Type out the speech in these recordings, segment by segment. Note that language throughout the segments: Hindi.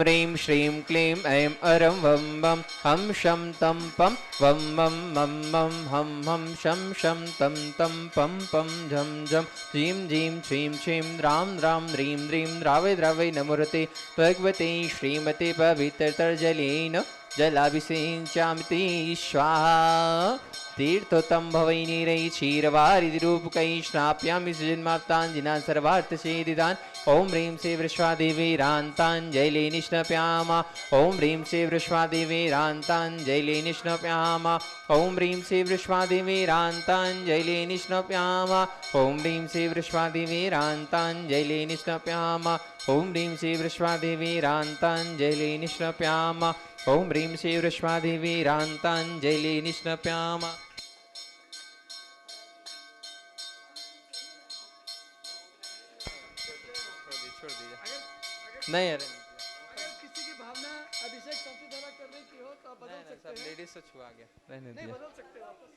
ह्रीं श्रीं क्लीं ऐं अरं वं वं हं शं तं पं वं वं मं मं हं हं शं तं तं पं पं झं झं झीं झीं छीं छीं द्रां द्रां ह्रीं ह्रीं द्रावय द्रावय नमोरते भगवते श्रीमते पवित्रतर्जलेन जलाभिषेचामिति स्वाहा। तीर्थोत्तम भवैनीरै क्षीरवारिधिरूपकै स्नाप्यामि सुजन्माप्ताञ्जिना सर्वार्थसेदिदान् ओं ह्रीं श्री वृष्वादेवीरान्ताञ्जलि निष्णप्याम ओं ह्रीं श्री वृष्वादेवीरान्ताञ्जलि निष्णप्याम ओं ह्रीं श्री वृष्वादेवीरान्ताञ्जलि निष्णप्याम ओं ह्रीं श्री वृष्वादेवीरान्ताञ्जलि निष्णप्याम ओं ह्रीं श्री वृष्वादेवीरान्ताञ्जलि निष्णप्याम ओं ह्रीं श्री वृष्वादेवीरान्ताञ्जलि निष्णप्याम। नहीं अरे अगर किसी की भावना अभिषेक शक्ति द्वारा करने की हो तो आप बदल सकते हैं। लेडीज से छुआ गया रहने नहीं दिया। बदल सकते हैं वापस।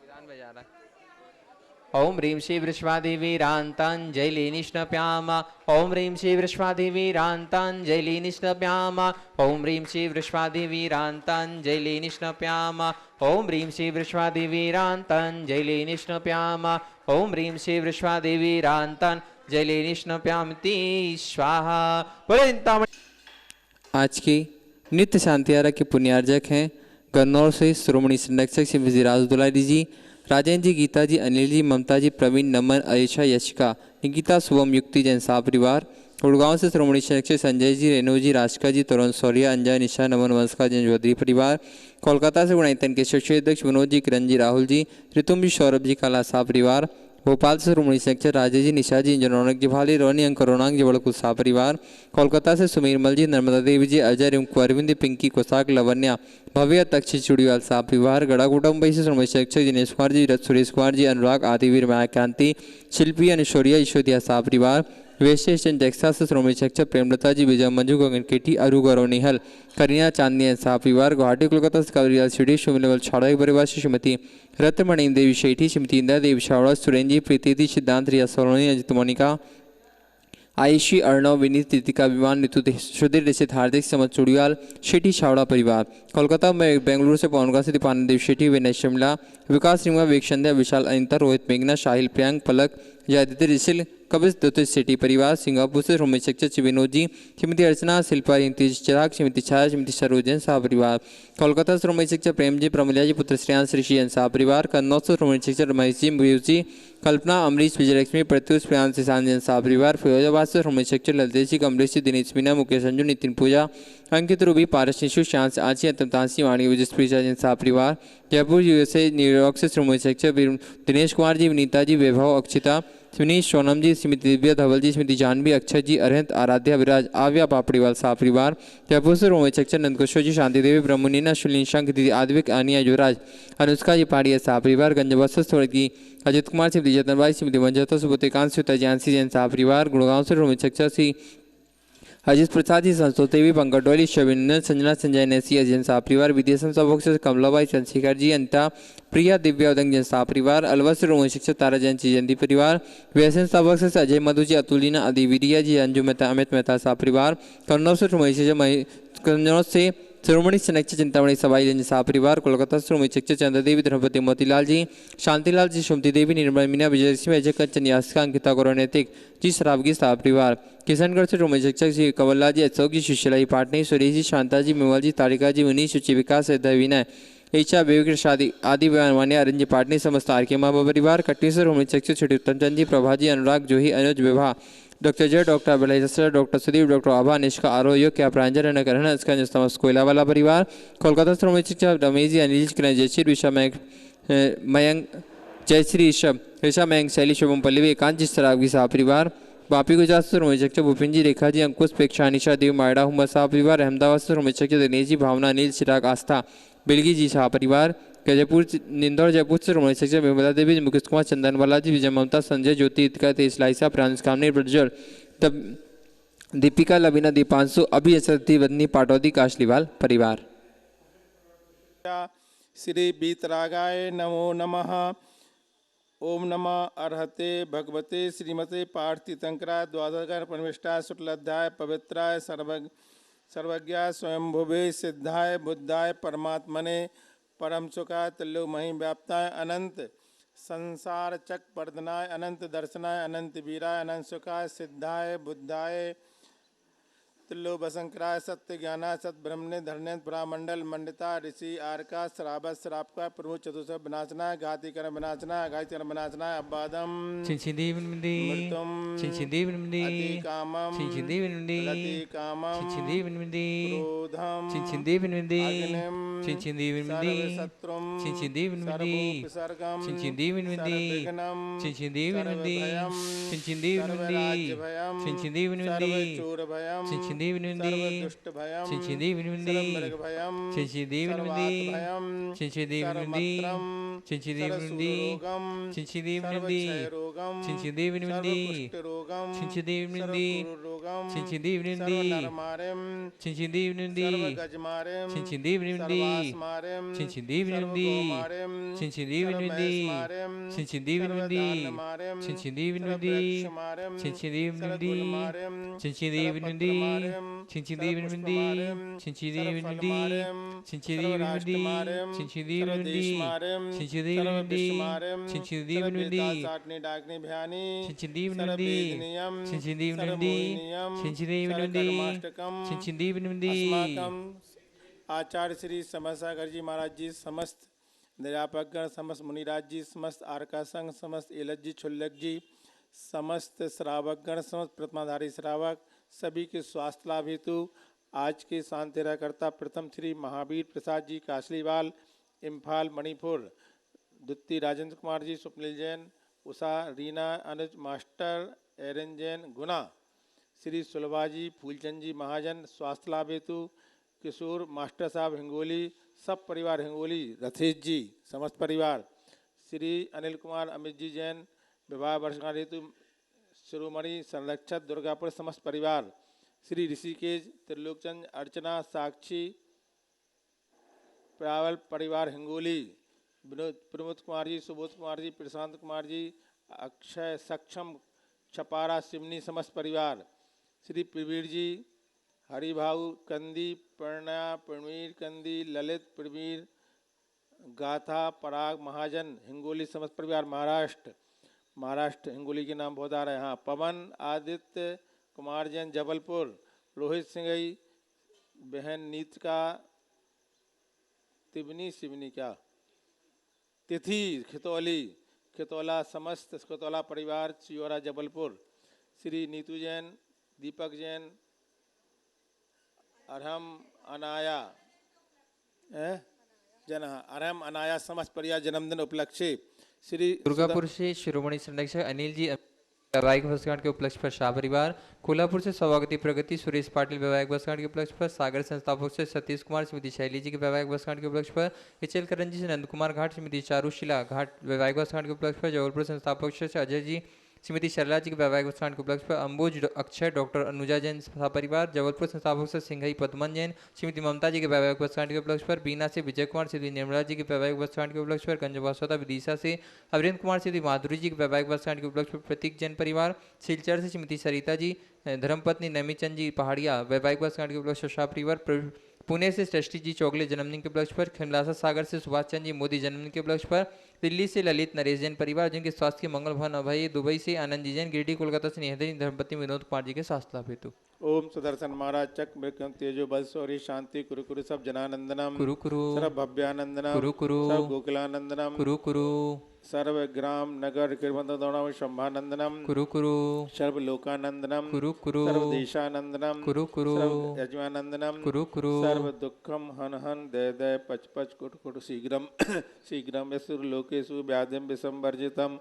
विधान बजा रहा है। ओं ह्रीं श्री वृष्वादेवीरान्ताञ्जलि निष्णप्याम ओं ह्रीं श्री वृष्वादेवीरान्ताञ्जलि निष्णप्याम ओं ह्रीं श्री वृष्वादेवीरान्ताञ्जलि निष्णप्याम ओं ह्रीं श्री वृष्वादेवीरान्ताञ्जलि निष्णप्याम ओं ह्रीं श्री वृष्वादेवीरान्ताञ्जलि निष्णप्यामिति स्वाहा। बोले चिंतामणि। आज की नित्य शांतियारा के पुण्यार्जक हैं गन्नौर से श्रोमणी संरक्षक श्री विजयराज दुलारी जी, राजेंद्र जी, गीता जी, अनिल जी, ममता जी, प्रवीण, नमन, अयशा, यशिका, निकिता, शुभम, युक्ति, जैन शाह परिवार। गुड़गांव से श्रोमणी संरक्षक संजय जी, रेणु जी, राशिका जी, तरुण सौर्या, अंजय, निशा, नमन, वंशका, जैन चौधरी परिवार। कोलकाता से गुणायतन के शिक्षक अध्यक्ष विनोद जी, किरण जी, राहुल जी, ऋतुम जी, सौरभ जी, काला शाह परिवार। भोपाल से श्रोमणी संरक्षक राजेश जी, निशा जी, रौनक जी, भाली, रोनी, अंक, रोनांग जी, बड़कुल शाह परिवार। कोलकाता से सुमीरमल जी, नर्मदा देवी जी, अजय, रिंकू, अरविंद, पिंकी, कोसाक, लवन्या, भव्य, तक्षी, चुड़ीवाल शाह परिवार। गड़ागुड़ा मुंबई से श्रोमणी संरक्षक दिनेश कुमार जी, सुरेश कुमार जी, अनुराग, आदिवीर, माया कांति, शिल्पी, अनुशौर्या, ईश्वरिया शाह परिवार। वेस्ट ईस्टर्न टेक्सास से श्रोमणी शिक्षक प्रेमलता जी, विजय, मंजू, गगन केटी, अरु, गौरव, निहल, करीना, चांदनी शाह परिवार। गुवाहाटी कोलकाता से कवरियाल सिटी, शिवलेवल छाड़ा परिवार से श्रीमती रत्नमणि देवी शेठी, श्रीमती इंदिरा देवी शावड़ा, सुरेंद्र जी, प्रीति, सिद्धांत, रिया सोलोनी, अजित मोनिका, आयुषी, अर्णव, विनीत, तितिका, विमान, ऋतु, सुधीर, ऋषित, हार्दिक, समझ, चुड़ियाल, शेठी छावड़ा परिवार। कोलकाता में बेंगलुरु से पवनगा से दीपानंद देव शेठी, विनय शिमला, विकास रिंगा, वेक्षंध्या, विशाल, अनिता, रोहित, मेघना, शाहिल, प्रियांक, पलक, जयादित्य, ऋषिल, कबिस, दत्त शेठी परिवार। सिंगापुर से श्रोमणी शिक्षक विनोद जी, श्रीमती अर्चना, शिल्पा, चिराग, श्रीमती छाया, श्रीमती सरोजन शाह परिवार। कोलकाता श्रोमणी शिक्षक प्रेम जी, प्रमलिया जी, पुत्र श्रेयांश, ऋषि शाह परिवार। कन्नौज से श्रोमणी शिक्षक रमेश जी, मयूर जी, कल्पना, अमरीश, विजयलक्ष्मी, प्रत्युष, प्रियांश, शांजन शाह परिवार। फिरोजाबाद से श्रोमणी शिक्षक ललितेश जी, कमलेश जी, दिनेश मीना, मुकेश अंजू, नितिन पूजा, अंकित, रूबी, पारस, निशु, शांत, आची, अंतमतांसी, वाणी, विजयप्री, जैन शाह परिवार। जयपुर यूएसए न्यूयॉर्क से श्रोमणी शिक्षक दिनेश कुमार जी, विनीता जी, वैभव, अक्षिता, सुनीश, सोनम जी, श्रीमती दिव्या, धवल जी, श्रीमती जानवी, अक्षय जी, अरहंत, आराध्या, विराज, आव्या, पापड़ीवाल शाह परिवार। जयपुर से श्रोमणी शिक्षक नंदकिशोर जी, शांति देवी, ब्रह्मनीना, शुलिन, शंख, दीदी, आद्विक, आनिया, युवराज, अनुष्का जी, पाड़िया शाह परिवार। गंजबस्तर स्वर्गीय अजित कुमार, श्रीमती जतनबाई, श्रीमती मंजता, सुबोधिकांत, श्रीता जानसी, जैन शाह परिवार। गुड़गांव से श्रोमणी शिक्षक श्री अजित प्रसाद जी, संतोष देवी, पंकज डोली, शविन, संजना, संजय, नैसी, अजय शाह परिवार। विदेशन सबक से कमलाबाई, चंद्रशेखर जी, अनिता, प्रिया, दिव्या, उदंग, जैन शाह परिवार। अलवर से श्रोमणी शिक्षक तारा जैन जयंती परिवार। व्यसन सबक से अजय मधु जी, अतुलिना, अधिवीरिया जी, अंजू मेहता, अमित मेहता शाह परिवार। कन्नौज से श्रोमणी शिक्षक कन्नौज से श्रोमणी संरक्षक चिंतामणि सबाई जैन शाह परिवार। कोलकाता से श्रोमणी शिक्षक चंद्र देवी, द्रौपदी, मोतीलाल जी, शांतिलाल जी, सुमति देवी, निर्मल मीना, विजयलक्ष्मी, अजय कंचन, यासिका, अंकिता, गौरव, नैतिक जी, शराबगी शाह परिवार। किशनगढ़ से श्रोमणी शिक्षक श्री कंवरलाल जी, अशोक जी, सुशीला पाटनी, सुरेश जी, शांता जी, मेवल जी, तारिका जी, मुनीश, सुचि, विकास, विनय, ईशा, बेबी, शादी आदि मान्य, अरन जी, पाटनी, समस्त आर के माँ परिवार। कटनी से श्रोमणी शिक्षक श्री उत्तमचंद जी, प्रभा जी, अनुराग, जोही, अनुज, Vivah, doctor Jai, doctor Abhilash, doctor Sudeep, doctor Abha, Nishka, Aarogya, क्या प्रांजल, नकरण, इसका समस्त कोयला वाला परिवार। कोलकाता श्रोमणी शिक्षक रमेश जी, अनिल जी, जयश्री, ऋषा, मयंक, जयश्री, ऋषभ, ऋषा, मयंक, शैली, शुभम, पल्लवी, एकांत जी, सरागी शाह परिवार। वापी गुजरात से श्रोमणी शिक्षक भूपिन जी, रेखा जी, अंकुश, प्रेक्षा, निशा, देव, मायड़ा, हुमर शाह परिवार। अहमदाबाद से श्रोमणी शिक्षक दिनेश जी, भावना, अनिल, चिराग, आस्था, बिलगी जी शाह परिवार। जयपुर, इंदौर, जयपुर से श्रोमणी शिक्षक विमला देवी, मुकेश कुमार, चंदन बालाजी, विजय, ममता, संजय, ज्योति, इतिका, तेज, लाइसा, प्रांश, कामनी, प्रज्वल, तब दीपिका, लबीना, दीपांशु, अभी, असरती, वदनी, पाटौदी, काशलीवाल परिवार। श्री बीतरागाय नमो नमः। ओम नमः अर्हते भगवते श्रीमते पार्थितंकराय द्वादश परमिष्ठाय शुक्लाध्याय पवित्राय सर्वज्ञाय स्वयंभुवे सिद्धाय बुद्धाय परमात्मने परम सुखाय तुल्यो महि व्याप्ताय अनंत संसार चक पर्दनाय अनंत दर्शनाय अनंत वीराय अनंत सुखाय सिद्धाय बुद्धाय तुल्यो बसंकराय सत्य ज्ञानाय सत ब्रह्मणे धरणे पुरामंडल मंडिता ऋषि आरका श्रावत श्रापका प्रभु चतुर्थ विनाशनाय घाति कर्म विनाशनाय घाति कर्म विनाशनाय अबादम Chinchindivindi, मृतुम Chinchindivindi, अति कामम Chinchindivindi, रति कामम Chinchindivindi, क्रोधम Chinchindivindi, अग्निम Chinchindivindi, सर्वशत्रुम Chinchindivindi, सर्वोपसर्गम Chinchindivindi, सर्वविघ्नम Chinchindivindi, सर्वभयम Chinchindivindi, सर्वराज्यभयम Chinchindivindi, सर्वचोरभयम Chinchindivindi, सर्वदुष्टभयम Chinchindivindi, सर्वमृगभयम Chinchindivindi, सर्वातभयम Chinchindivindi, सर्वमत्रम Chinchindivindi, सर्वसूररोगम Chinchindivindi, सर्वक्षयरोगम Chinchindivindi, सर्वकुष्ठरोगम Chinchindivindi, सर्वकुरुरोगम Chinchindivindi, सर्वनरमारिम Chinchindivindi, सर्वगजमारिम Chinchindivindi, सर्वासमारिम Chinchindivindi, सर्वगोमारिम Chinchindivindi, सर्वमहेशमारिम Chinchindivindi, सर्वधान्यमारिम Chinchindivindi, सर्ववृक्षमारिम Chinchindivindi, सर्वगुलमारिम Chinchindivindi, सर्वपत्रमारिम Chinchindivindi, सर्वपुष्पमारिम Chinchindivindi, सर्वफलमारिम Chinchindivindi, सर्वराष्ट्रमारिम Chinchindivindi, सर्वदेशमारिम Chinchindivindi, सर्वविश्वमारिम Chinchindivindi, सर्ववेदासाटनी डाग्नि Bhayani Chinchindivindi, सर्ववेदनीयम Chinchindivindi, सर्वमोहिनीयम Chinchindivindi, सर्वकर्माष्टकम Chinchindivindi, अस्माकं आचार्य श्री समसागर जी महाराज जी समस्त निरापकगण समस्त मुनिराज जी समस्त आरका संघ समस्त एलज जी छुल्लक जी समस्त श्रावकगण समस्त प्रतिमाधारी श्रावक सभी के स्वास्थ्य लाभ हेतु आज के शांतिरा करता प्रथम श्री महावीर प्रसाद जी कासलीवाल इम्फाल मणिपुर द्वितीय राजेंद्र कुमार जी स्वप्निल जैन उषा रीना अनुज मास्टर एरन जैन गुना श्री सुलभाजी फूलचंद जी महाजन स्वास्थ्य लाभ हेतु किशोर मास्टर साहब हिंगोली सब परिवार हिंगोली रथेश जी समस्त परिवार श्री अनिल कुमार अमित जी जैन विवाह वर्षगांठ हेतु शिरोमणि संरक्षक दुर्गापुर समस्त परिवार श्री ऋषिकेश त्रिलोकचंद अर्चना साक्षी प्रावल परिवार हिंगोली विनोद प्रमोद कुमार जी सुबोध कुमार जी प्रशांत कुमार जी अक्षय सक्षम छपारा सिमनी समस्त परिवार श्री प्रवीर जी हरिभाऊ कंदी प्रणा प्रवीर कंदी ललित प्रवीर गाथा पराग महाजन हिंगोली समस्त परिवार महाराष्ट्र हिंगोली के नाम बहुत आ रहे हैं। हाँ, पवन आदित्य कुमार जैन जबलपुर रोहित सिंगई बहन नीतिका तिबनी सिवनी क्या तिथि खितौला समस्त खितौला परिवार चियोरा जबलपुर श्री नीतू जैन दीपक जैन अरहम अनाया अरहम अनाया समस्त परिवार जन्मदिन उपलक्ष्य श्री दुर्गापुर से शिरोमणि संरक्षक अनिल जी वैवाहिक वर्षगांठ के उपलक्ष्य पर शाह परिवार, कोल्हापुर से सौभाग्यवती प्रगति सुरेश पाटिल वैवाहिक वर्षगांठ के उपलक्ष्य पर, सागर संस्थापक से सतीश कुमार श्रीमती शैली जी के वैवाहिक वर्षगांठ के उपलक्ष्य पर, इचल करंजी से नंद कुमार घाट श्रीमती चारुशिला घाट वैवाहिक वर्षगांठ के उपलक्ष्य पर, जबलपुर संस्थापक से अजय जी श्रीमती शरला जी के वैवाहिक वर्षगांठ के उपलक्ष्य पर, अंबुज अक्षय डॉक्टर अनुजा जैन परिवार, जबलपुर संस्थापक से सिंघई पद्मन जैन श्रीमती ममता जी के वैवाहिक वर्षगांठ के उपलक्ष्य पर, बीना से विजय कुमार श्रीमती निर्मला जी के वैवाहिक वर्षगांठ के उपलक्ष्य पर, गंजवासोदा विदिशा से अविरेंद्र कुमार श्रीमती माधुरी जी के वैवाहिक वर्षगांठ के उपलक्ष्य पर, प्रतीक जैन परिवार सिलचर से श्रीमती सरिता जी धर्मपत्नी नमीचंद जी पहाड़िया वैवाहिक वर्षगांठ के उपलक्ष्य शाह परिवार, पुणे से सृष्टि जी चौगले जन्मदिन के उपलक्ष्य पर, खिमलासा सागर से सुभाष चंद्र जी मोदी जन्मदिन के उपलक्ष्य पर, दिल्ली से ललित नरेश जैन परिवार जिनके स्वास्थ्य के मंगल भवन अभय, दुबई से आनंद जी जैन, गिरिडीह कोलकाता से निहदरी धर्मपत्नी विनोद कुमार जी के स्वास्थ्य लाभ हेतु। ओम सुदर्शन महाराज चक मृत्यु तेजो बल सौरी शांति कुरु कुरु सब जनानंदनम कुरु कुरु सर्व भव्यानंदनम कुरु कुरु सब गोकुलानंदनम कुरु कुरु सर्व ग्राम नगर कृमंदनम शंभानंदनम कुरु कुरु सर्व लोकानंदनम कुरु कुरु सर्व देशानंदनम कुरु कुरु सर्व यजमानंदनम कुरु कुरु सर्व दुखम हन हन दय दय पच पच कुट कुट शीघ्रम शीघ्रम यसुर लोकेशु व्याधिम विसंवर्जितम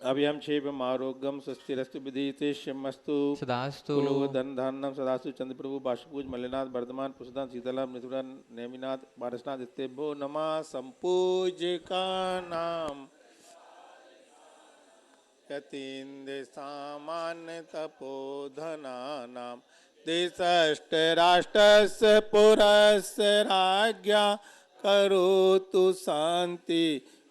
अभयम क्षेम आरोग्यम स्वस्तिरस्तु विदितेष्यमस्तु सदास्तु कुलोधन धान्यम सदास्तु चंद्र प्रभु बाष्पूज मल्लिनाथ वर्धमान पुष्पदान शीतला मृदुरा नेमिनाथ पारसनाथ इत्येभ्यो नमः संपूज्य का नाम यतीन्द्र सामान्य तपोधना नाम देशष्ट राष्ट्रस्य पुरस्य राज्ञा करोतु शांति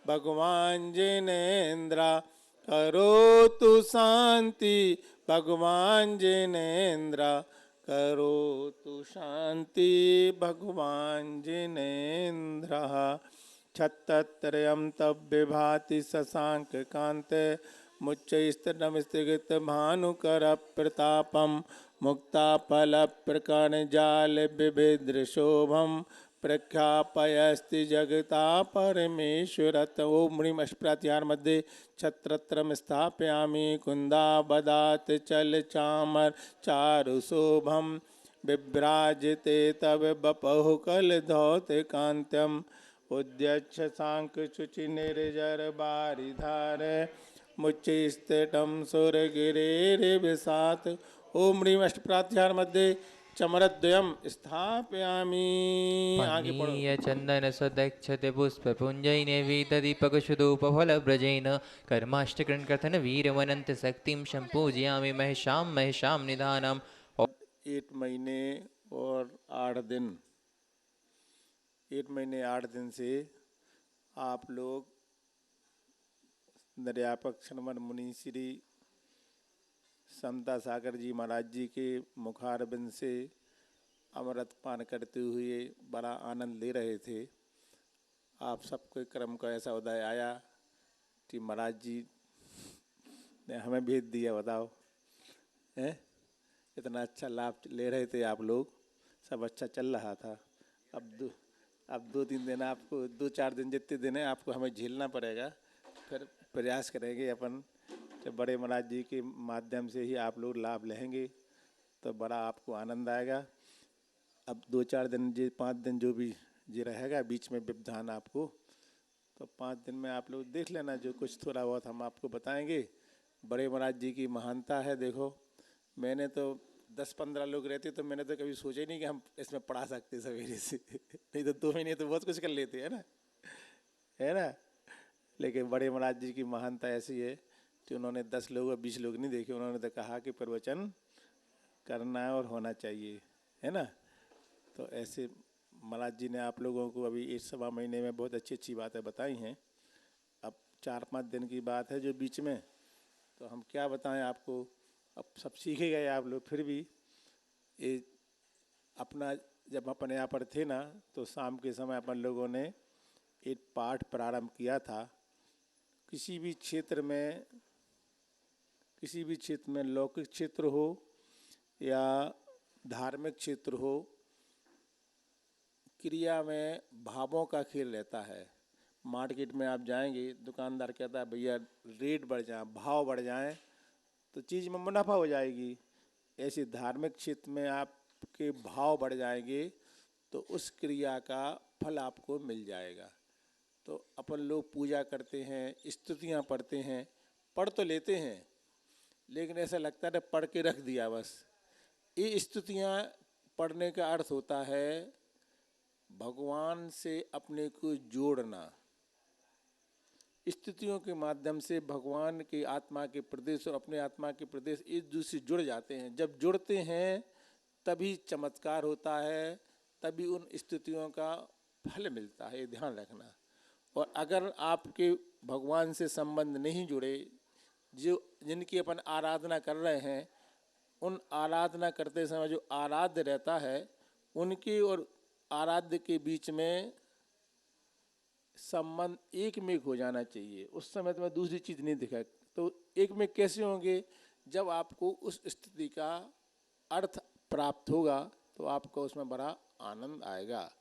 भगवान जिनेन्द्र करोतु शांति, भगवान जिनेन्द्र करोतु शांति, भगवान जिनेन्द्र। छत्तत्रयं तब विभाति शशांक कांते, मुच्चैस्तनमस्तिगत भानुकर प्रतापम, मुक्ता फल प्रकर्ण जाल विभिद्र शोभम, प्रख्यापयस्ति जगता परमेश्वरत। ओम ह्रीम अष्टप्रत्याहार मध्ये छत्रत्रम स्थापयामि, कुंदाबदात चल चामर चारु शोभम, विभ्राजते तव बपहु कल धौत कांत्यम, उद्यच्छ सांक शुचि निर्जर बारिधार, मुच्चिस्तटम सुरगिरे विसात। ओम ह्रीम अष्टप्रत्याहार मध्ये चमरद्वयम स्थापयामि। आगे पढ़ो। पनीय चंदन सदक्षते पुष्प पुंजैन वीतदीपकशुधूपफलव्रजेन, कर्माष्टकृण्कथन वीरवनंत शक्तिं संपूजयामि महेशां महेशां निधानम्। 8 महीने और 8 दिन, 8 महीने 8 दिन से आप लोग निर्यापक शर्मन मुनि श्री समता सागर जी महाराज जी के मुखारबिंद से अमृत पान करते हुए बड़ा आनंद ले रहे थे। आप सबके क्रम का ऐसा उदय आया कि महाराज जी ने हमें भेज दिया। बताओ हैं, इतना अच्छा लाभ ले रहे थे आप लोग, सब अच्छा चल रहा था। अब 2-3 दिन आपको, 2-4 दिन जितने दिन है आपको हमें झेलना पड़ेगा। फिर प्रयास करेंगे अपन, जब बड़े महाराज जी के माध्यम से ही आप लोग लाभ लेंगे तो बड़ा आपको आनंद आएगा। अब 2-4 दिन, जी 5 दिन जो भी जी रहेगा बीच में व्यवधान आपको, तो 5 दिन में आप लोग देख लेना, जो कुछ थोड़ा बहुत हम आपको बताएंगे। बड़े महाराज जी की महानता है। देखो, मैंने तो 10-15 लोग रहते तो मैंने तो कभी सोचा ही नहीं कि हम इसमें पढ़ा सकते सवेरे से नहीं तो 2 महीने तो बहुत कुछ कर लेते, है ना। लेकिन बड़े महाराज जी की महानता ऐसी है कि उन्होंने 10 लोग और 20 लोग नहीं देखे, उन्होंने तो कहा कि प्रवचन करना है और होना चाहिए, है ना। तो ऐसे महाराज जी ने आप लोगों को अभी 1-1.25 महीने में बहुत अच्छी अच्छी बातें बताई हैं। अब 4-5 दिन की बात है जो बीच में, तो हम क्या बताएं आपको। अब सब सीखे गए आप लोग। फिर भी ये अपना, जब अपन यहाँ पर थे ना, तो शाम के समय अपन लोगों ने एक पाठ प्रारंभ किया था। किसी भी क्षेत्र में लौकिक क्षेत्र हो या धार्मिक क्षेत्र हो, क्रिया में भावों का खेल रहता है। मार्केट में आप जाएंगे, दुकानदार कहता है भैया रेट बढ़ जाए, भाव बढ़ जाए तो चीज़ में मुनाफा हो जाएगी। ऐसे धार्मिक क्षेत्र में आपके भाव बढ़ जाएंगे तो उस क्रिया का फल आपको मिल जाएगा। तो अपन लोग पूजा करते हैं, स्तुतियाँ पढ़ते हैं, पढ़ तो लेते हैं लेकिन ऐसा लगता है पढ़ के रख दिया बस। ये स्तुतियाँ पढ़ने का अर्थ होता है भगवान से अपने को जोड़ना। स्तुतियों के माध्यम से भगवान की आत्मा के प्रदेश और अपने आत्मा के प्रदेश एक दूसरे से जुड़ जाते हैं। जब जुड़ते हैं तभी चमत्कार होता है, तभी उन स्तुतियों का फल मिलता है, ये ध्यान रखना। और अगर आपके भगवान से संबंध नहीं जुड़े, जिनकी अपन आराधना कर रहे हैं, उन आराधना करते समय जो आराध्य रहता है उनके और आराध्य के बीच में संबंध एक में हो जाना चाहिए। उस समय तो मैं दूसरी चीज़ नहीं दिखा। तो एक में कैसे होंगे? जब आपको उस स्थिति का अर्थ प्राप्त होगा तो आपको उसमें बड़ा आनंद आएगा।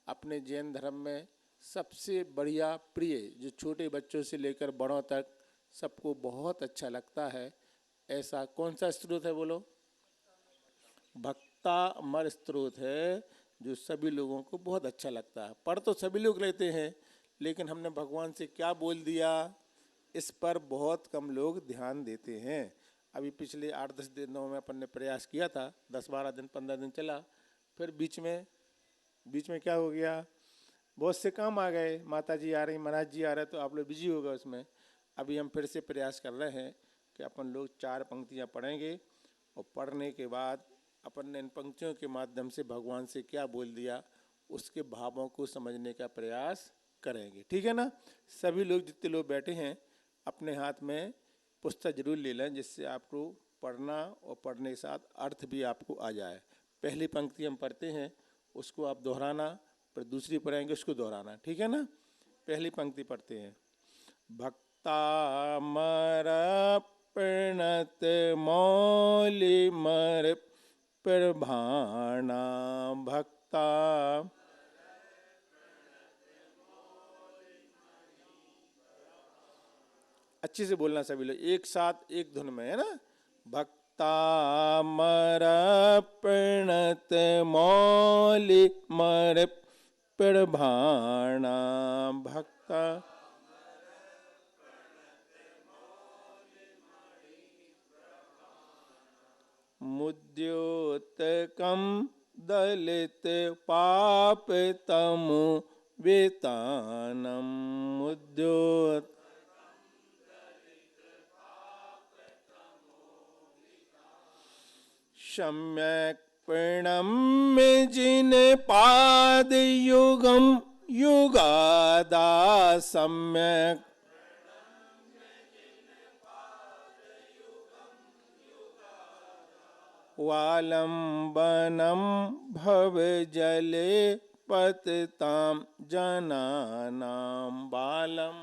अपने जैन धर्म में सबसे बढ़िया प्रिय, जो छोटे बच्चों से लेकर बड़ों तक सबको बहुत अच्छा लगता है, ऐसा कौन सा स्रोत है बोलो? भक्तामर स्रोत है, जो सभी लोगों को बहुत अच्छा लगता है। पढ़ तो सभी लोग लेते हैं लेकिन हमने भगवान से क्या बोल दिया, इस पर बहुत कम लोग ध्यान देते हैं। अभी पिछले 8-10 दिनों में अपन ने प्रयास किया था, 10-12 दिन 15 दिन चला, फिर बीच में क्या हो गया, बहुत से काम आ गए, माता जी आ रही, महाराज जी आ रहे, तो आप लोग बिजी हो गए उसमें। अभी हम फिर से प्रयास कर रहे हैं कि अपन लोग 4 पंक्तियां पढ़ेंगे और पढ़ने के बाद अपन ने इन पंक्तियों के माध्यम से भगवान से क्या बोल दिया उसके भावों को समझने का प्रयास करेंगे। ठीक है ना? सभी लोग, जितने लोग बैठे हैं, अपने हाथ में पुस्तक जरूर ले लें, जिससे आपको पढ़ना और पढ़ने के साथ अर्थ भी आपको आ जाए। पहली पंक्ति हम पढ़ते हैं, उसको आप दोहराना, फिर दूसरी पढ़ेंगे उसको दोहराना। ठीक है ना? पहली पंक्ति पढ़ते हैं। भक्तामर प्रणत मौलिमर प्रभाणा भक्ता। अच्छे से बोलना सभी लोग, एक साथ एक धुन में, है ना? भक्तामर प्रणत मौलिमर प्रभाणा भक्ता। मुद्योतकम दलित पाप तमु वेतानम मुद्योत। सम्यक प्रणम्य जिन पाद युगम युगादा सम्यक। वालंबनम भव जले पतताम जनानाम बालम।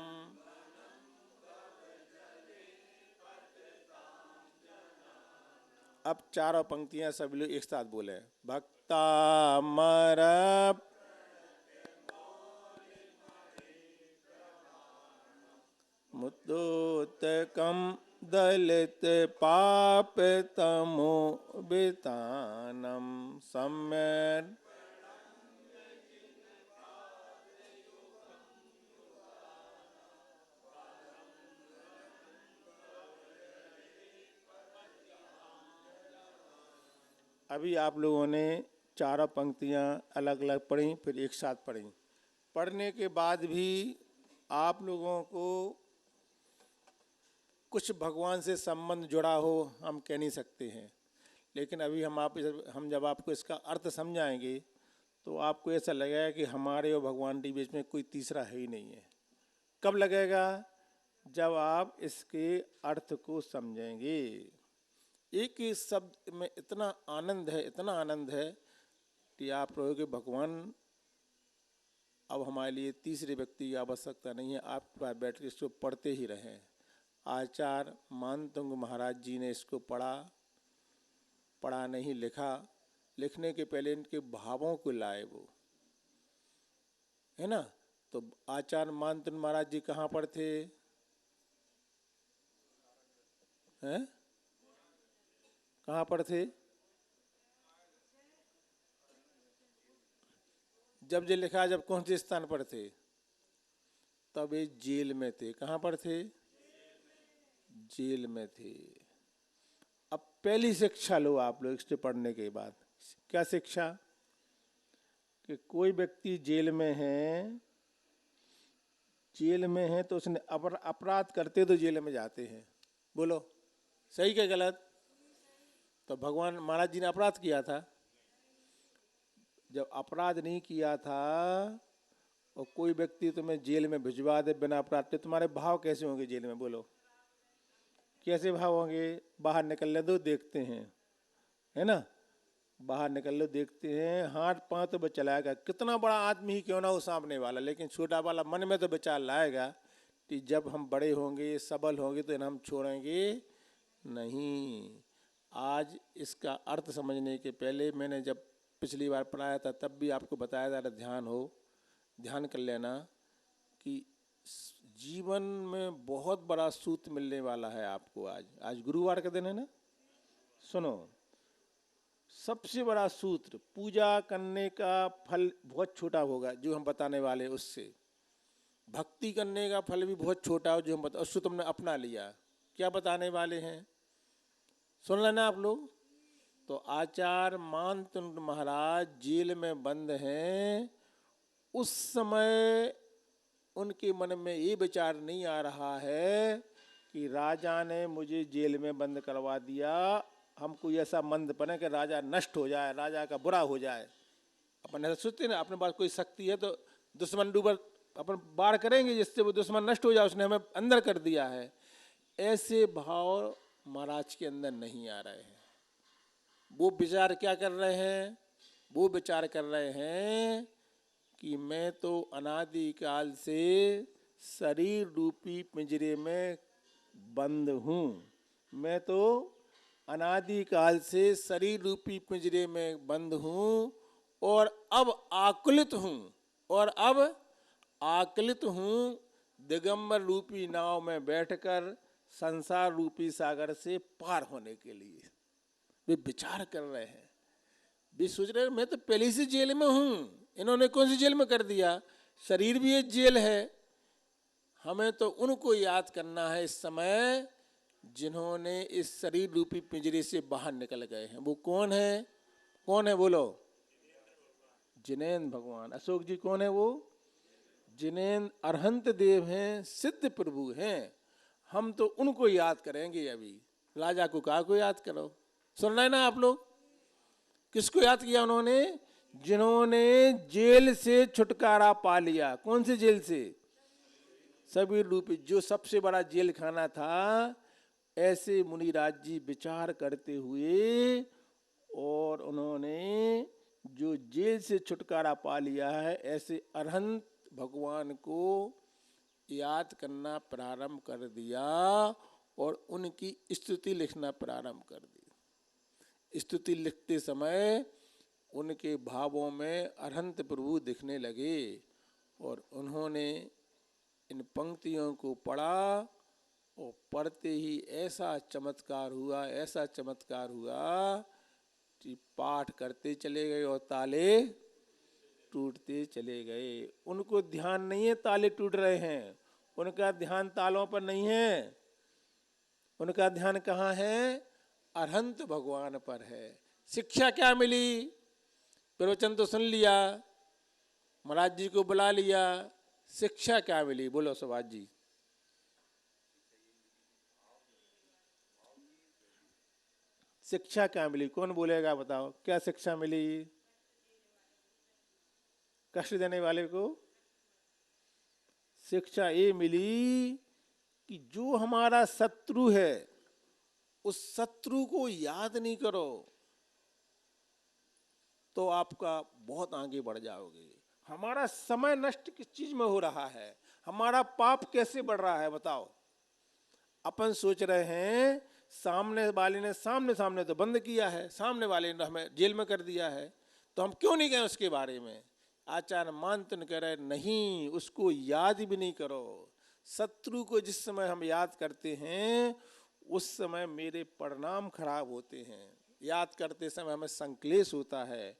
अब चारों पंक्तियां सभी लोग एक साथ बोले। भक्तामर मुद्दोतकम दलित पाप तमो बितानम सम्यक। अभी आप लोगों ने चारों पंक्तियां अलग अलग पढ़ी, फिर एक साथ पढ़ी। पढ़ने के बाद भी आप लोगों को कुछ भगवान से संबंध जुड़ा हो, हम कह नहीं सकते हैं, लेकिन अभी हम जब आपको इसका अर्थ समझाएंगे तो आपको ऐसा लगेगा कि हमारे और भगवान के बीच में कोई तीसरा है ही नहीं है। कब लगेगा? जब आप इसके अर्थ को समझेंगे। एक ही शब्द में इतना आनंद है, इतना आनंद है कि आप कहोगे भगवान अब हमारे लिए तीसरे व्यक्ति की आवश्यकता नहीं है, आप पास बैठ के इसको पढ़ते ही रहें। आचार्य मानतुंग महाराज जी ने इसको पढ़ा नहीं, लिखा। लिखने के पहले इनके भावों को लाए वो, है ना? तो आचार्य मानतुंग महाराज जी कहाँ पर थे? हैं? कहाँ पर थे? जब ये लिखा, जब कौन से स्थान पर थे? तब ये जेल में थे। कहाँ पर थे? जेल में थे। अब पहली शिक्षा लो आप लोग इससे पढ़ने के बाद। क्या शिक्षा? कि कोई व्यक्ति जेल में है तो उसने अपराध करते तो जेल में जाते हैं। बोलो सही क्या गलत? तो भगवान महाराज जी ने अपराध किया था? जब अपराध नहीं किया था और कोई व्यक्ति तुम्हें जेल में भिजवा दे बिना अपराध के, तुम्हारे भाव कैसे होंगे जेल में? बोलो कैसे भाव होंगे? बाहर निकलने दो, देखते हैं, है ना? बाहर निकल लो, देखते हैं। हाथ पांव तो बचा लाएगा, कितना बड़ा आदमी ही क्यों ना हो सामने वाला, लेकिन छोटा वाला मन में तो विचार लाएगा कि जब हम बड़े होंगे, सबल होंगे, तो इन्हें हम छोड़ेंगे नहीं। आज इसका अर्थ समझने के पहले मैंने जब पिछली बार पढ़ाया था तब भी आपको बताया था, ध्यान कर लेना कि जीवन में बहुत बड़ा सूत्र मिलने वाला है आपको। आज गुरुवार का दिन है ना? सुनो, सबसे बड़ा सूत्र, पूजा करने का फल बहुत छोटा होगा जो हम बताने वाले, उससे भक्ति करने का फल भी बहुत छोटा हो जो हम बता, उससे तुमने अपना लिया। क्या बताने वाले हैं? सुन लेना आप लोग। तो आचार्य मानतुंड महाराज जेल में बंद हैं। उस समय उनके मन में ये विचार नहीं आ रहा है कि राजा ने मुझे जेल में बंद करवा दिया, हम कोई ऐसा मंद बने कि राजा नष्ट हो जाए, राजा का बुरा हो जाए। अपन ऐसा सोचते ना, अपने पास कोई शक्ति है तो दुश्मन डूबर अपन बाढ़ करेंगे जिससे वो दुश्मन नष्ट हो जाए, उसने हमें अंदर कर दिया है। ऐसे भाव महाराज के अंदर नहीं आ रहे हैं। वो विचार क्या कर रहे हैं? वो विचार कर रहे हैं कि मैं तो अनादि काल से शरीर रूपी पिंजरे में बंद हूँ। मैं तो अनादि काल से शरीर रूपी पिंजरे में बंद हूँ और अब आकुलित हूँ, और अब आकुलित हूँ दिगंबर रूपी नाव में बैठकर संसार रूपी सागर से पार होने के लिए। वे विचार कर रहे हैं, वे सोच रहे हैं मैं तो पहले से जेल में हूँ। इन्होंने कौन सी जेल में कर दिया? शरीर भी एक जेल है। हमें तो उनको याद करना है इस समय जिन्होंने इस शरीर रूपी पिंजरे से बाहर निकल गए हैं। वो कौन है? कौन है बोलो? जिनेंद्र भगवान। अशोक जी कौन है वो? जिनेंद्र अरहंत देव हैं, सिद्ध प्रभु हैं। हम तो उनको याद करेंगे। अभी राजा कुका को याद करो। सुन रहे ना आप लोग? किसको याद किया उन्होंने? जिन्होंने जेल से छुटकारा पा लिया। कौन से जेल से? शरीर रूपी, जो सबसे बड़ा जेल खाना था। ऐसे मुनिराज जी विचार करते हुए, और उन्होंने जो जेल से छुटकारा पा लिया है, ऐसे अरहंत भगवान को याद करना प्रारंभ कर दिया और उनकी स्तुति लिखना प्रारंभ कर दी। स्तुति लिखते समय उनके भावों में अरहंत प्रभु दिखने लगे और उन्होंने इन पंक्तियों को पढ़ा और पढ़ते ही ऐसा चमत्कार हुआ, ऐसा चमत्कार हुआ कि पाठ करते चले गए और ताले टूटते चले गए। उनको ध्यान नहीं है ताले टूट रहे हैं, उनका ध्यान तालों पर नहीं है। उनका ध्यान कहाँ है? अरहंत भगवान पर है। शिक्षा क्या मिली? प्रवचन तो सुन लिया, महाराज जी को बुला लिया, शिक्षा क्या मिली? बोलो सुभाष जी। शिक्षा क्या मिली? कौन बोलेगा? बताओ क्या शिक्षा मिली? कष्ट देने वाले को शिक्षा ये मिली कि जो हमारा शत्रु है उस शत्रु को याद नहीं करो तो आपका बहुत आगे बढ़ जाओगे। हमारा समय नष्ट किस चीज में हो रहा है? हमारा पाप कैसे बढ़ रहा है? बताओ। अपन सोच रहे हैं सामने वाले ने सामने तो बंद किया है, सामने वाले ने हमें जेल में कर दिया है, तो हम क्यों नहीं गए उसके बारे में? आचार्य मानतन कह रहे नहीं, उसको याद भी नहीं करो। शत्रु को जिस समय हम याद करते हैं उस समय मेरे परिणाम खराब होते हैं। याद करते समय हमें संक्लेश होता है।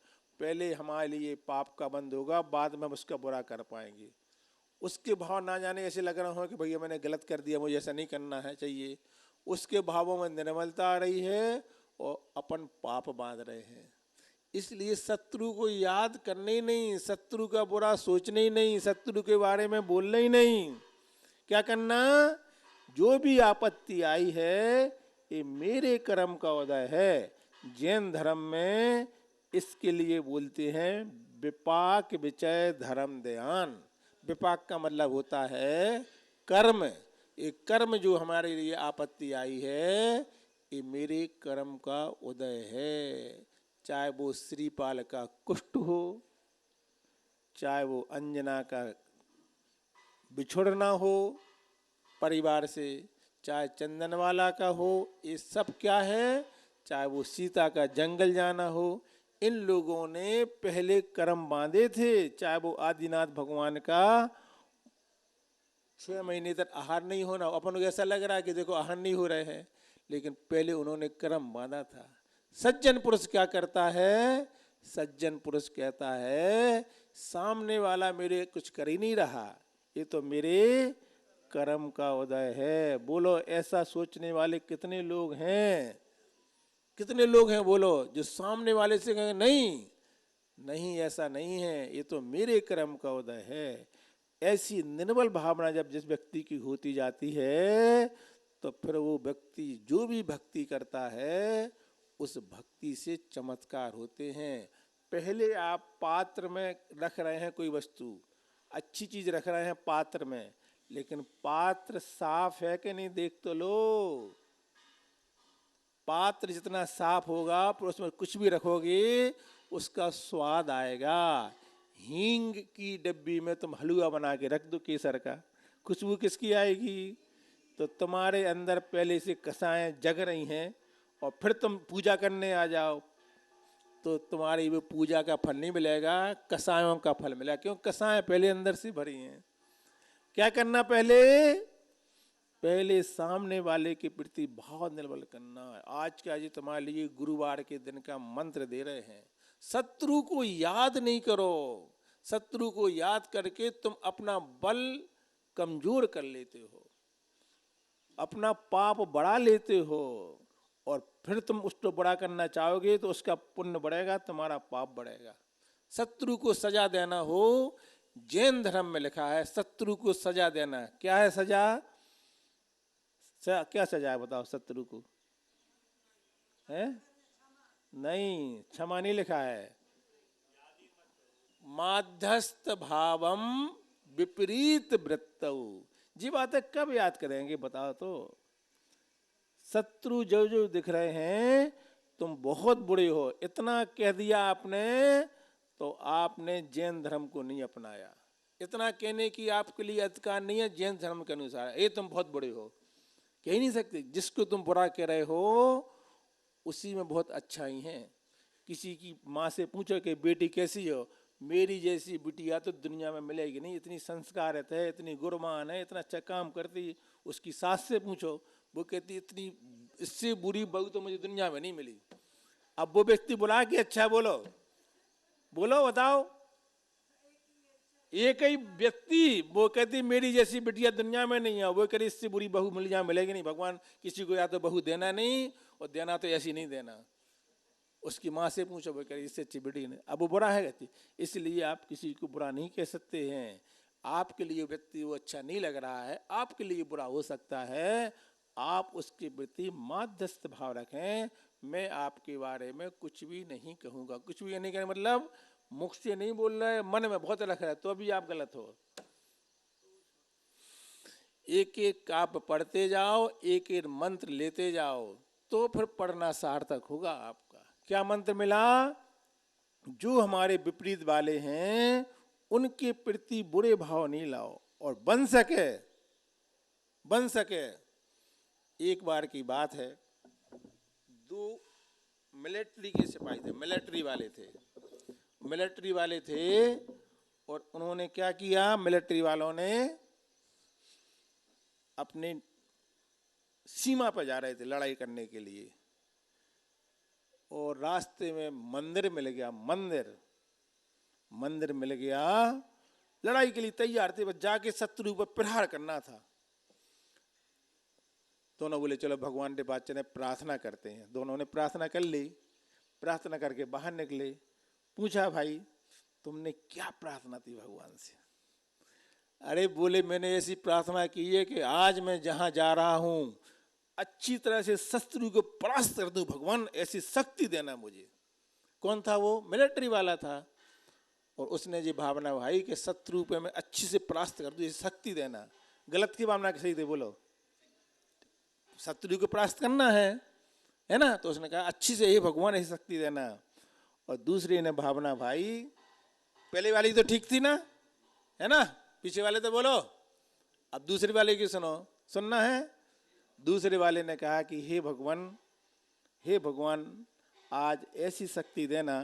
पहले हमारे लिए पाप का बंद होगा, बाद में हम उसका बुरा कर पाएंगे। उसके भाव ना जाने ऐसे लग रहा हो कि भैया मैंने गलत कर दिया, मुझे ऐसा नहीं करना है चाहिए। उसके भावों में निर्मलता आ रही है और अपन पाप बांध रहे हैं। इसलिए शत्रु को याद करने ही नहीं, शत्रु का बुरा सोचने ही नहीं, शत्रु के बारे में बोलना ही नहीं। क्या करना? जो भी आपत्ति आई है ये मेरे कर्म का उदय है। जैन धर्म में इसके लिए बोलते हैं विपाक विचय धर्म ध्यान। विपाक का मतलब होता है कर्म। एक कर्म जो हमारे लिए आपत्ति आई है ये मेरे कर्म का उदय है। चाहे वो श्रीपाल का कुष्ठ हो, चाहे वो अंजना का बिछुड़ना हो परिवार से, चाहे चंदनवाला का हो, ये सब क्या है? चाहे वो सीता का जंगल जाना हो, इन लोगों ने पहले कर्म बांधे थे। चाहे वो आदिनाथ भगवान का 6 महीने तक आहार नहीं होना, अपन को ऐसा लग रहा है कि देखो आहार नहीं हो रहे हैं, लेकिन पहले उन्होंने कर्म बांधा था। सज्जन पुरुष क्या करता है? सज्जन पुरुष कहता है सामने वाला मेरे कुछ कर ही नहीं रहा, ये तो मेरे कर्म का उदय है। बोलो ऐसा सोचने वाले कितने लोग हैं? कितने लोग हैं बोलो जो सामने वाले से कहेंगे नहीं नहीं ऐसा नहीं है, ये तो मेरे कर्म का उदय है। ऐसी निर्मल भावना जब जिस व्यक्ति की होती जाती है तो फिर वो व्यक्ति जो भी भक्ति करता है उस भक्ति से चमत्कार होते हैं। पहले आप पात्र में रख रहे हैं कोई वस्तु, अच्छी चीज रख रहे हैं पात्र में, लेकिन पात्र साफ है कि नहीं देख तो लो। पात्र जितना साफ होगा पर उसमें कुछ भी रखोगे उसका स्वाद आएगा। हींग की डब्बी में तुम हलवा बना के रख दो केसर का, खुशबू किसकी आएगी? तो तुम्हारे अंदर पहले से कसाएं जग रही हैं और फिर तुम पूजा करने आ जाओ तो तुम्हारी वो पूजा का फल नहीं मिलेगा, कसायों का फल मिलेगा। क्यों? कसाएं पहले अंदर से भरी हैं। क्या करना? पहले सामने वाले के प्रति भाव निर्मल करना है। आज का जी तुम्हारे लिए गुरुवार के दिन का मंत्र दे रहे हैं, शत्रु को याद नहीं करो। शत्रु को याद करके तुम अपना बल कमजोर कर लेते हो, अपना पाप बढ़ा लेते हो, और फिर तुम उसको बड़ा करना चाहोगे तो उसका पुण्य बढ़ेगा, तुम्हारा पाप बढ़ेगा। शत्रु को सजा देना हो, जैन धर्म में लिखा है शत्रु को सजा देना। क्या है सजा? क्या सजा है बताओ शत्रु को? है नहीं, क्षमा नहीं लिखा है। माध्यस्थ भावम विपरीत वृत्तौ। जी बात है, कब याद करेंगे बताओ तो? शत्रु जो जो दिख रहे हैं तुम बहुत बुरे हो, इतना कह दिया आपने तो आपने जैन धर्म को नहीं अपनाया। इतना कहने की आपके लिए अधिकार नहीं है जैन धर्म के अनुसार, ये तुम बहुत बुरे हो, कह ही नहीं सकते। जिसको तुम बुरा कह रहे हो उसी में बहुत अच्छाई है। किसी की माँ से पूछो कि बेटी कैसी हो, मेरी जैसी बिटिया तो दुनिया में मिलेगी नहीं, इतनी संस्कारित है, इतनी गुरमान है, इतना अच्छा काम करती। उसकी सास से पूछो, वो कहती इतनी इससे बुरी बहू तो मुझे दुनिया में नहीं मिली। अब वो व्यक्ति बुला के अच्छा बोलो, बोलो बताओ, एक ही व्यक्ति वो कहती मेरी जैसी बिटिया दुनिया में नहीं है, वो कह रही इससे बुरी बहू मिलेगी नहीं। भगवान किसी को या तो बहू देना नहीं, और देना तो ऐसी नहीं देना। उसकी माँ से पूछो, वो कह रही इससे अच्छी बेटी नहीं। अब वो बुरा है कहती, इसलिए आप किसी को बुरा नहीं कह सकते हैं। आपके लिए व्यक्ति वो अच्छा नहीं लग रहा है, आपके लिए बुरा हो सकता है, आप उसके प्रति मध्यस्थ भाव रखें। मैं आपके बारे में कुछ भी नहीं कहूँगा। कुछ भी नहीं कहने मतलब मुख से नहीं बोल रहे, मन में बहुत रख रहे हैं, तो अभी आप गलत हो। एक एक आप पढ़ते जाओ, एक एक मंत्र लेते जाओ, तो फिर पढ़ना सार्थक होगा आपका। क्या मंत्र मिला? जो हमारे विपरीत वाले हैं उनके प्रति बुरे भाव नहीं लाओ, और बन सके। एक बार की बात है, दो मिलिट्री के सिपाही थे, मिलिट्री वाले थे, और उन्होंने क्या किया? मिलिट्री वालों ने अपने सीमा पर जा रहे थे लड़ाई करने के लिए, और रास्ते में मंदिर मिल गया। लड़ाई के लिए तैयार थे, बस जाके शत्रु पर प्रहार करना था। दोनों बोले चलो भगवान के पास चले, प्रार्थना करते हैं। दोनों ने प्रार्थना कर ली, प्रार्थना करके बाहर निकले। पूछा भाई तुमने क्या प्रार्थना थी भगवान से? अरे बोले मैंने ऐसी प्रार्थना की है कि आज मैं जहां जा रहा हूं अच्छी तरह से शत्रु को परास्त कर दूं, भगवान ऐसी शक्ति देना मुझे। कौन था वो? मिलिट्री वाला था। और उसने जी भावना भाई कि शत्रु पे मैं अच्छी से परास्त कर दूं, शक्ति देना। गलत की भावना सही थी? बोलो, शत्रु को परास्त करना है ना? तो उसने कहा अच्छी से, हे भगवान ऐसी शक्ति देना। और दूसरी ने भावना भाई, पहले वाली तो ठीक थी ना, है ना? पीछे वाले तो बोलो, अब दूसरी वाले की सुनना है। दूसरे वाले ने कहा कि हे भगवान आज ऐसी शक्ति देना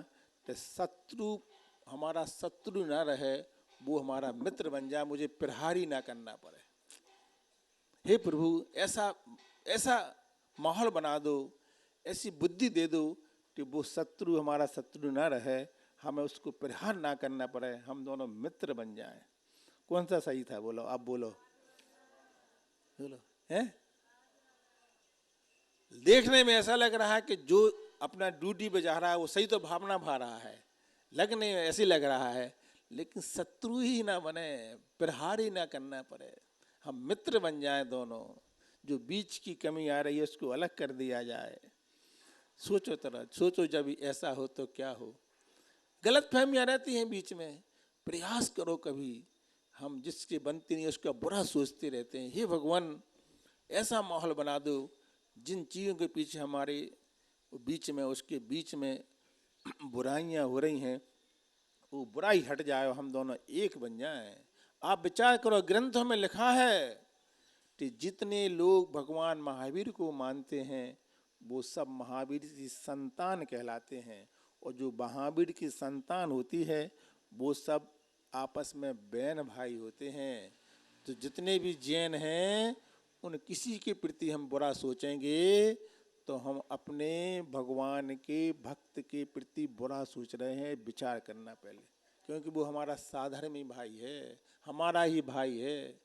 कि शत्रु हमारा शत्रु ना रहे, वो हमारा मित्र बन जाए, मुझे प्रहारी ना करना पड़े। हे प्रभु ऐसा माहौल बना दो, ऐसी बुद्धि दे दो कि वो शत्रु हमारा शत्रु ना रहे, हमें उसको प्रहार ना करना पड़े, हम दोनों मित्र बन जाएं। कौन सा सही था? बोलो, आप बोलो हैं? देखने में ऐसा लग रहा है कि जो अपना ड्यूटी पे जा रहा है वो सही तो भावना भा रहा है, लगने में ऐसे लग रहा है, लेकिन शत्रु ही ना बने, प्रहार ही ना करना पड़े, हम मित्र बन जाएं दोनों। जो बीच की कमी आ रही है उसको अलग कर दिया जाए। सोचो जब ऐसा हो तो क्या हो। गलत फहमियां रहती हैं बीच में, प्रयास करो कभी हम जिसके बनते नहीं उसका बुरा सोचते रहते हैं। हे भगवान, ऐसा माहौल बना दो जिन चीज़ों के पीछे हमारे बीच में, उसके बीच में बुराइयां हो रही हैं, वो बुराई हट जाए और हम दोनों एक बन जाएं। आप विचार करो, ग्रंथों में लिखा है कि जितने लोग भगवान महावीर को मानते हैं वो सब महावीर की संतान कहलाते हैं, और जो महावीर की संतान होती है वो सब आपस में बहन भाई होते हैं। तो जितने भी जैन हैं उन किसी के प्रति हम बुरा सोचेंगे तो हम अपने भगवान के भक्त के प्रति बुरा सोच रहे हैं। विचार करना पहले, क्योंकि वो हमारा साधर्मी भाई है, हमारा ही भाई है।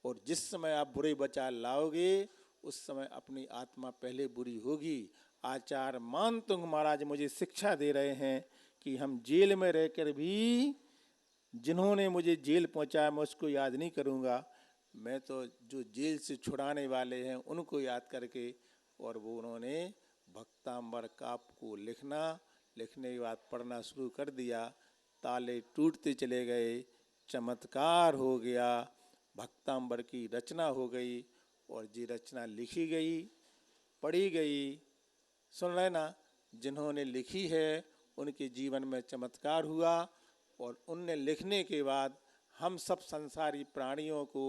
और जिस समय आप बुरे विचार लाओगे उस समय अपनी आत्मा पहले बुरी होगी। आचार्य मानतुंग महाराज मुझे शिक्षा दे रहे हैं कि हम जेल में रहकर भी जिन्होंने मुझे जेल पहुंचाया मैं उसको याद नहीं करूंगा, मैं तो जो जेल से छुड़ाने वाले हैं उनको याद करके। और वो उन्होंने भक्तांबर काप को लिखने के बाद पढ़ना शुरू कर दिया। ताले टूटते चले गए, चमत्कार हो गया, भक्तांबर की रचना हो गई, और ये रचना लिखी गई, पढ़ी गई। सुन रहे ना, जिन्होंने लिखी है उनके जीवन में चमत्कार हुआ, और उनने लिखने के बाद हम सब संसारी प्राणियों को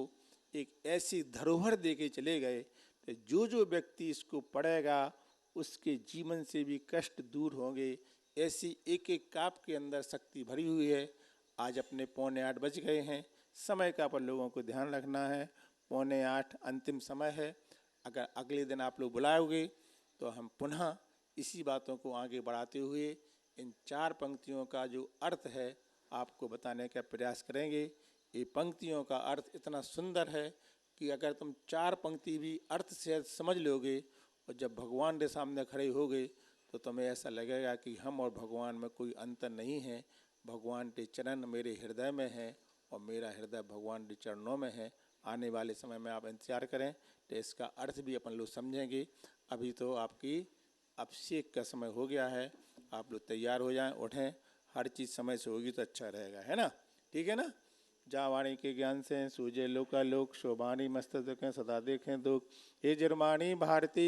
एक ऐसी धरोहर दे के चले गए कि जो व्यक्ति इसको पढ़ेगा उसके जीवन से भी कष्ट दूर होंगे। ऐसी एक एक काप के अंदर शक्ति भरी हुई है। आज अपने 7:45 बज गए हैं, समय का पर लोगों को ध्यान रखना है। 7:45 अंतिम समय है। अगर अगले दिन आप लोग बुलाओगे तो हम पुनः इसी बातों को आगे बढ़ाते हुए इन 4 पंक्तियों का जो अर्थ है आपको बताने का प्रयास करेंगे। ये पंक्तियों का अर्थ इतना सुंदर है कि अगर तुम 4 पंक्ति भी अर्थ से समझ लोगे और जब भगवान के सामने खड़े होगे तो तुम्हें ऐसा लगेगा कि हम और भगवान में कोई अंतर नहीं है। भगवान के चरण मेरे हृदय में है और मेरा हृदय भगवान के चरणों में है। आने वाले समय में आप इंतजार करें तो इसका अर्थ भी अपन लोग समझेंगे। अभी तो आपकी अभिषेक का समय हो गया है, आप लोग तैयार हो जाएं, उठें। हर चीज़ समय से होगी तो अच्छा रहेगा, है ना? ठीक है ना? जा वाणी के ज्ञान से सूझे लोकालोक, शोभानी मस्तक सदा देखें दुख। हे जर्मानी भारती